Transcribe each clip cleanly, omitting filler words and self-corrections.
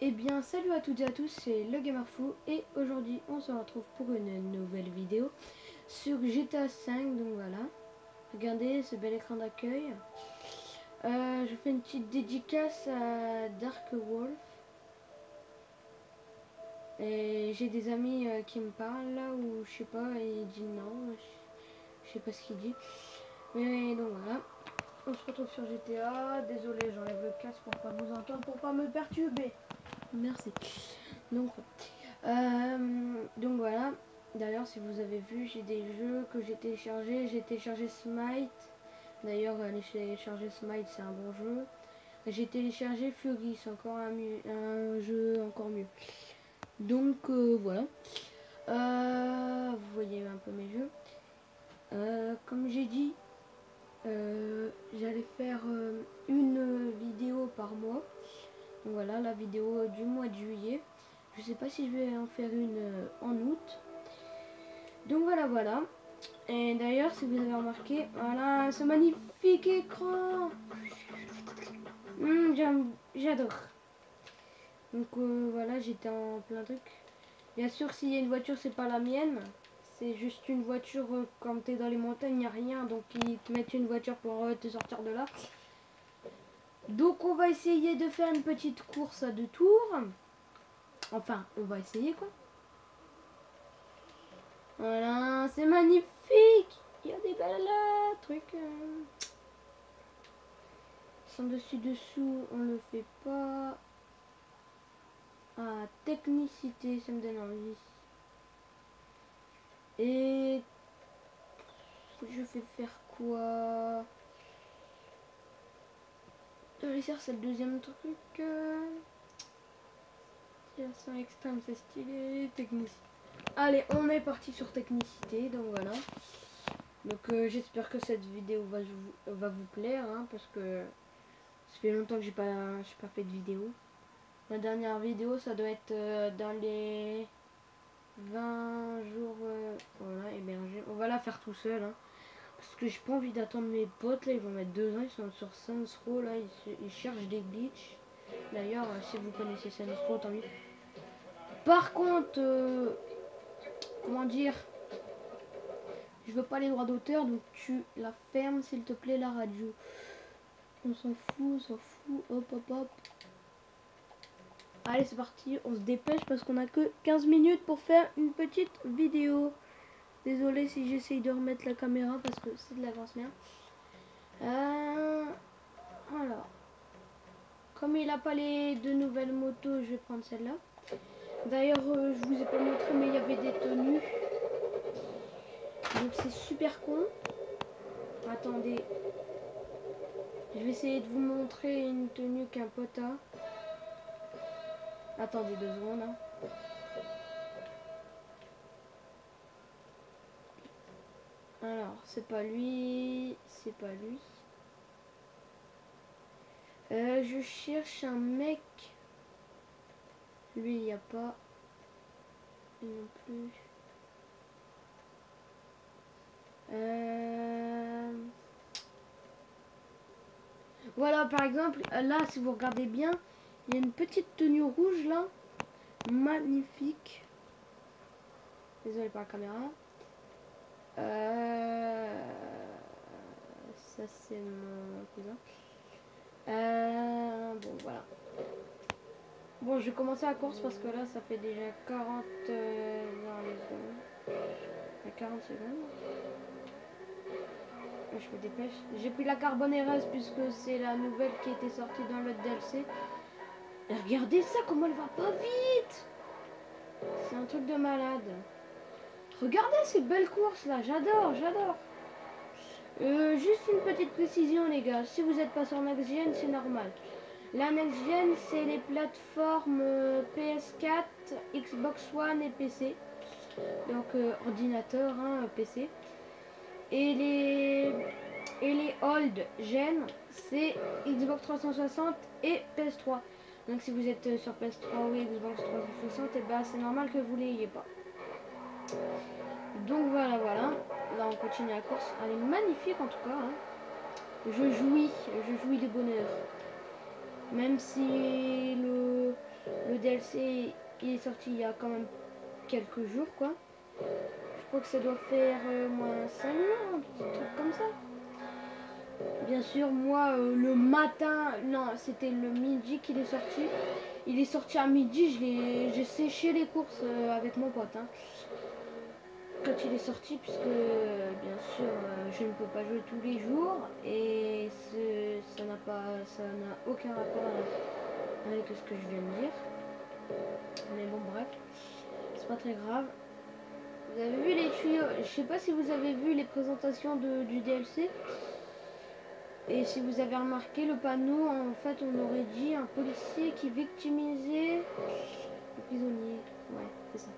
Eh bien salut à toutes et à tous, c'est le Gamer Fou et aujourd'hui on se retrouve pour une nouvelle vidéo sur GTA 5. Donc voilà, regardez ce bel écran d'accueil. Je fais une petite dédicace à Dark Wolf. Et j'ai des amis qui me parlent là, ou je sais pas, il dit non, je sais pas ce qu'il dit. Mais donc voilà, on se retrouve sur GTA. Désolé, j'enlève le casque pour pas vous entendre, pour pas me perturber. Merci. Donc voilà. D'ailleurs, si vous avez vu, j'ai des jeux que j'ai téléchargés. J'ai téléchargé Smite. D'ailleurs, allez télécharger Smite, c'est un bon jeu. J'ai téléchargé Fury, c'est encore un jeu encore mieux. Donc voilà. Vous voyez un peu mes jeux. Comme j'ai dit, j'allais faire une vidéo par mois. Donc voilà, la vidéo du mois de juillet. Je sais pas si je vais en faire une en août. Donc voilà. Et d'ailleurs, si vous avez remarqué, voilà ce magnifique écran. J'adore. Donc voilà, j'étais en plein truc. Bien sûr, s'il y a une voiture, c'est pas la mienne. C'est juste une voiture, quand t'es dans les montagnes, il n'y a rien. Donc ils te mettent une voiture pour te sortir de là. Donc on va essayer de faire une petite course à 2 tours. Enfin, on va essayer quoi. Voilà, c'est magnifique. Il y a des belles trucs. Sans dessus dessous, on le fait pas. Ah, technicité, ça me donne envie. Et je vais faire quoi? C'est le deuxième truc. Création extrême, c'est stylé. Technicité. Allez, on est parti sur technicité, donc voilà. Donc j'espère que cette vidéo va vous plaire, hein, parce que ça fait longtemps que j'ai pas fait de vidéo. Ma dernière vidéo, ça doit être dans les 20 jours. Voilà, hébergé. On va la faire tout seul, hein, parce que j'ai pas envie d'attendre mes potes. Là, ils vont mettre 2 ans, ils sont sur Saints Row. Là, ils cherchent des glitches. D'ailleurs, si vous connaissez Saints Row, tant mieux. Par contre, comment dire, je veux pas les droits d'auteur, donc tu la fermes s'il te plaît, la radio. On s'en fout. Hop. Allez, c'est parti, on se dépêche parce qu'on a que 15 minutes pour faire une petite vidéo. Désolé si j'essaye de remettre la caméra parce que c'est de la grosse merde. Alors, comme il a pas les 2 nouvelles motos, je vais prendre celle-là. D'ailleurs, je vous ai pas montré, mais il y avait des tenues. Donc c'est super con. Attendez. Je vais essayer de vous montrer une tenue qu'un pote a. Attendez 2 secondes. Hein. Alors, c'est pas lui. Je cherche un mec. Lui, il n'y a pas. Lui non plus. Voilà, par exemple, là, si vous regardez bien, il y a une petite tenue rouge là. Magnifique. Désolé pour la caméra. Ça, c'est mon cousin. Bon, voilà. Bon, je vais commencer la course parce que là, ça fait déjà 40 secondes. 40 secondes. Je me dépêche. J'ai pris la carbonéreuse puisque c'est la nouvelle qui était sortie dans le DLC. Et regardez ça, comment elle va pas vite. C'est un truc de malade. Regardez ces belles courses là, j'adore. Juste une petite précision les gars, si vous n'êtes pas sur Next Gen, c'est normal. La Next Gen, c'est les plateformes PS4, Xbox One et PC. Donc ordinateur, hein, PC. Et les old gen, c'est Xbox 360 et PS3. Donc si vous êtes sur PS3 ou Xbox 360, et bah c'est normal que vous l'ayez pas. Donc voilà. Là on continue la course. Elle est magnifique en tout cas. Hein. Je jouis de bonheur. Même si le DLC il est sorti il y a quand même quelques jours quoi. Je crois que ça doit faire moins 5 jours, un petit truc comme ça. Bien sûr, moi le matin, non, c'était le midi qu'il est sorti. Il est sorti à midi, j'ai séché les courses avec mon pote. Hein. Quand il est sorti, puisque bien sûr je ne peux pas jouer tous les jours et ça n'a aucun rapport avec ce que je viens de dire. Mais bon bref, c'est pas très grave. Vous avez vu les tuyaux, je sais pas si vous avez vu les présentations du DLC. Et si vous avez remarqué le panneau, en fait on aurait dit un policier qui victimisait le prisonnier. Ouais, c'est ça.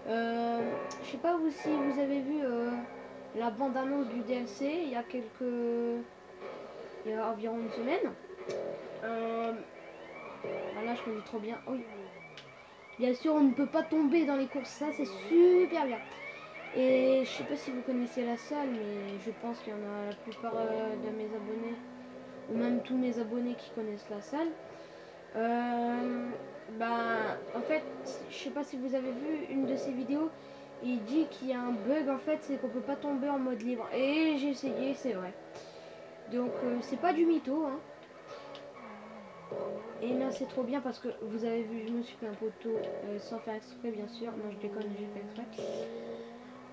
Je sais pas si vous avez vu la bande-annonce du DLC il y a environ une semaine. Voilà, je conduis trop bien. Oui. Bien sûr, on ne peut pas tomber dans les courses, ça c'est super bien. Et je sais pas si vous connaissez la salle, mais je pense qu'il y en a la plupart de mes abonnés, ou même tous mes abonnés qui connaissent la salle. En fait, je sais pas si vous avez vu une de ces vidéos, il dit qu'il y a un bug en fait, c'est qu'on peut pas tomber en mode libre. Et j'ai essayé, c'est vrai. Donc c'est pas du mytho, hein. Et là c'est trop bien parce que vous avez vu, je me suis fait un poteau sans faire exprès bien sûr. Non je déconne, j'ai fait exprès.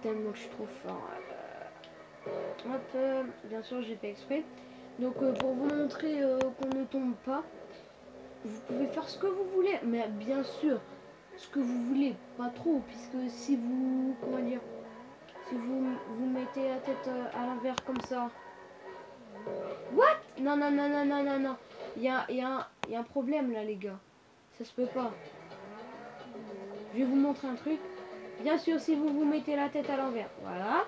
Tellement que je suis trop fort. Hop, bien sûr j'ai fait exprès. Donc pour vous montrer qu'on ne tombe pas, vous pouvez faire ce que vous voulez, mais bien sûr ce que vous voulez, pas trop, puisque si vous, comment dire, si vous mettez la tête à l'envers comme ça. What? Non, non, non, non, non, non, non. Il y a un problème là les gars. Ça se peut pas. Je vais vous montrer un truc. Bien sûr si vous mettez la tête à l'envers. Voilà.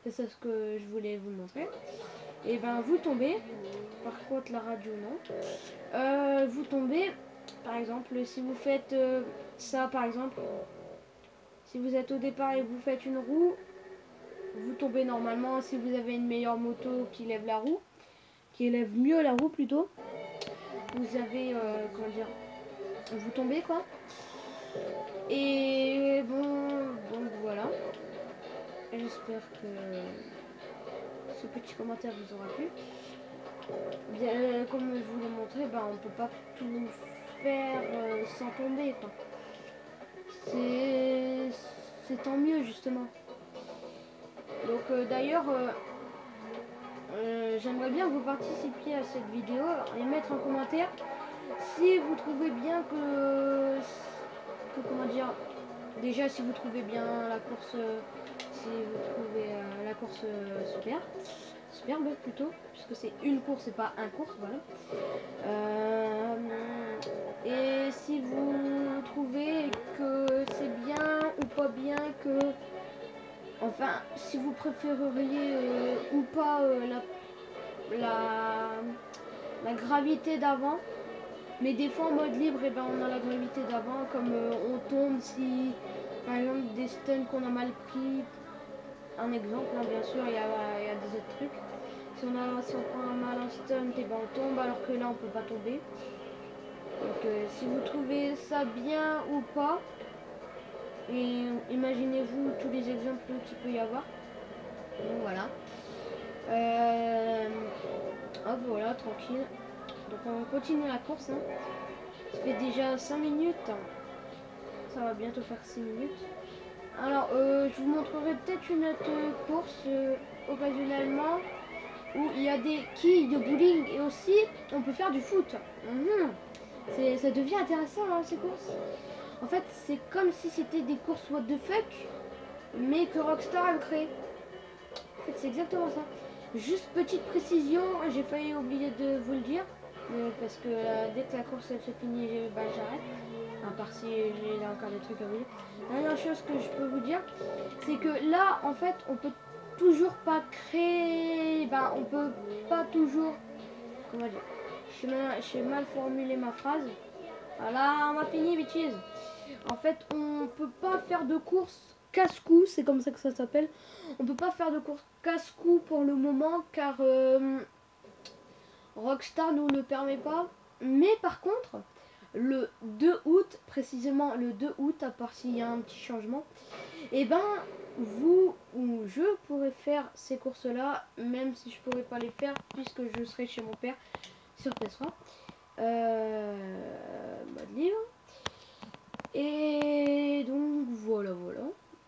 C'est ça ce que je voulais vous montrer. Et ben vous tombez. Par contre la radio non. Vous tombez. Par exemple si vous faites ça par exemple. Si vous êtes au départ et vous faites une roue. Vous tombez normalement si vous avez une meilleure moto qui lève la roue. Qui élève mieux la roue plutôt. Vous avez comment dire. Vous tombez quoi. Et bon donc voilà. J'espère que ce petit commentaire vous aura plu. Bien, comme je vous l'ai montré, ben, on peut pas tout faire sans tomber. C'est tant mieux justement. Donc d'ailleurs, j'aimerais bien que vous participiez à cette vidéo et mettre en commentaire si vous trouvez bien que comment dire. Déjà si vous trouvez bien la course, si vous trouvez la course superbe plutôt, puisque c'est une course et pas un course, voilà. Et si vous trouvez que c'est bien ou pas bien, que enfin si vous préféreriez ou pas la gravité d'avant. Mais des fois en mode libre, et ben on a la gravité d'avant, comme on tombe si, par exemple, des stuns qu'on a mal pris. Un exemple, hein, bien sûr, il y a des autres trucs. Si on prend un mal un stun, et ben on tombe, alors que là on peut pas tomber. Donc si vous trouvez ça bien ou pas, et imaginez-vous tous les exemples qu'il peut y avoir. Donc voilà. Hop, voilà, tranquille. Donc on continue la course. Hein. Ça fait déjà 5 minutes. Ça va bientôt faire 6 minutes. Alors, je vous montrerai peut-être une autre course occasionnellement où il y a des quilles de bowling et aussi on peut faire du foot. Ça devient intéressant hein, ces courses. En fait, c'est comme si c'était des courses what the fuck, mais que Rockstar a créé. En fait, c'est exactement ça. Juste petite précision, j'ai failli oublier de vous le dire. Parce que dès que la course elle se finit, j'arrête. À part si j'ai encore des trucs à vous dire. La dernière chose que je peux vous dire, c'est que là, en fait, on peut toujours pas créer. On peut pas toujours. Comment dire. J'ai mal formulé ma phrase. Voilà, on a fini, bitches. En fait, on peut pas faire de course casse-cou, c'est comme ça que ça s'appelle. On peut pas faire de course casse-cou pour le moment car Rockstar nous le permet pas. Mais par contre, le 2 août, précisément le 2 août, à part s'il y a un petit changement, et ben vous ou je pourrais faire ces courses là, même si je pourrais pas les faire puisque je serai chez mon père sur PS3. Mode livre. Et donc voilà,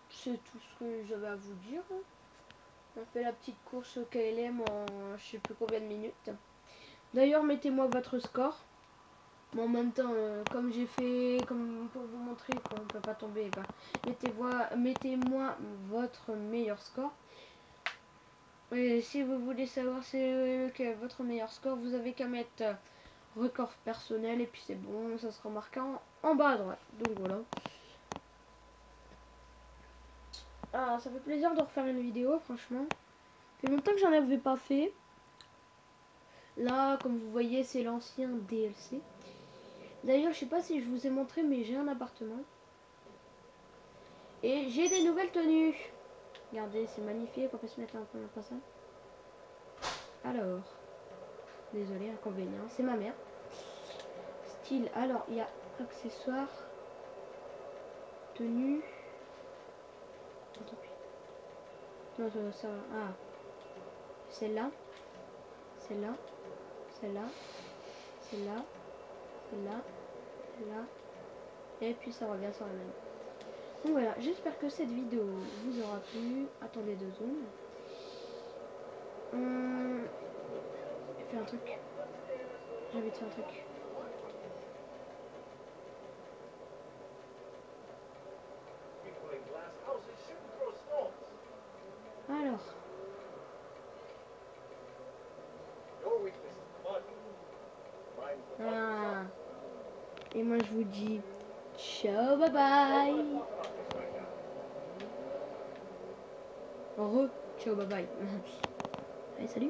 c'est tout ce que j'avais à vous dire. On fait la petite course au KLM en je sais plus combien de minutes. D'ailleurs, mettez-moi votre score. Mais en même temps, comme j'ai fait, comme pour vous montrer qu'on ne peut pas tomber, bah, mettez-moi votre meilleur score. Et si vous voulez savoir c'est lequel votre meilleur score, vous avez qu'à mettre record personnel et puis c'est bon, ça sera marqué en bas à droite. Donc voilà. Ah, ça fait plaisir de refaire une vidéo, franchement. Ça fait longtemps que j'en avais pas fait. Là, comme vous voyez, c'est l'ancien DLC. D'ailleurs, je sais pas si je vous ai montré, mais j'ai un appartement. Et j'ai des nouvelles tenues. Regardez, c'est magnifique. On peut se mettre un peu comme ça. Alors, désolé, inconvénient. C'est ma mère. Style. Alors, il y a accessoires, tenue. Non, ça. Ah, celle-là, celle-là, celle-là, celle-là, celle-là, celle-là. Et puis ça revient sur la même. Donc voilà, j'espère que cette vidéo vous aura plu. Attendez 2 secondes. J'ai fait un truc. J'ai envie de faire un truc. Alors. Ah. Et moi je vous dis ciao, bye bye. Ciao, bye bye. Allez, salut.